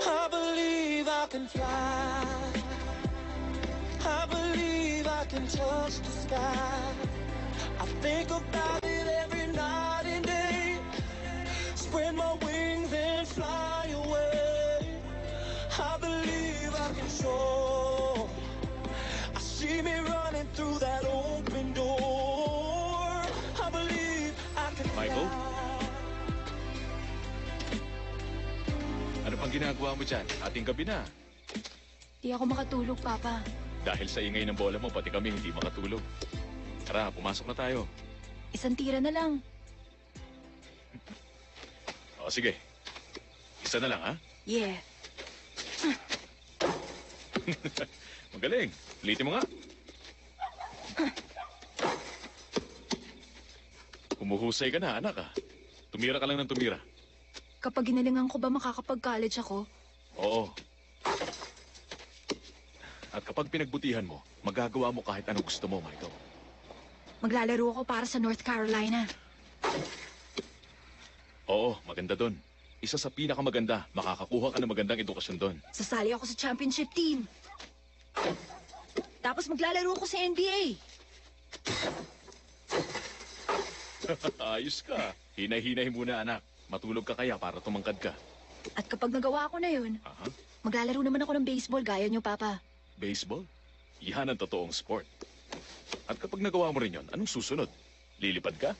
I believe I can fly. I believe I can touch the sky. I think about it every night and day. Spread my wings and fly away. I believe I can soar. I see me running through that open door. I believe I can fly. Michael? Ano pang ginagawa mo dyan? Ating gabi na. Di ako makatulog, Papa. Dahil sa ingay ng bola mo, pati kami hindi makatulog. Tara, pumasok na tayo. Isang tira na lang. O, sige. Isa na lang, ha? Yeah. Magaling. Ulitin mo nga. Humuhusay ka na, anak, ha? Tumira ka lang ng tumira. Kapag ginalingan ko ba makakapag-college ako? Oo. At kapag pinagbutihan mo, magagawa mo kahit anong gusto mo, Michael. Maglalaro ako para sa North Carolina. Oo, maganda doon. Isa sa pinakamaganda, makakakuha ka ng magandang edukasyon doon. Sasali ako sa championship team. Tapos maglalaro ako sa NBA. Ayos ka. Hinay-hinay muna, anak. Matulog ka kaya para tumangkad ka. At kapag nagawa ko na yun, Aha. maglalaro naman ako ng baseball gaya niyo, Papa. Baseball? Yan ang totoong sport. At kapag nagawa mo rin yon, anong susunod? Lilipad ka?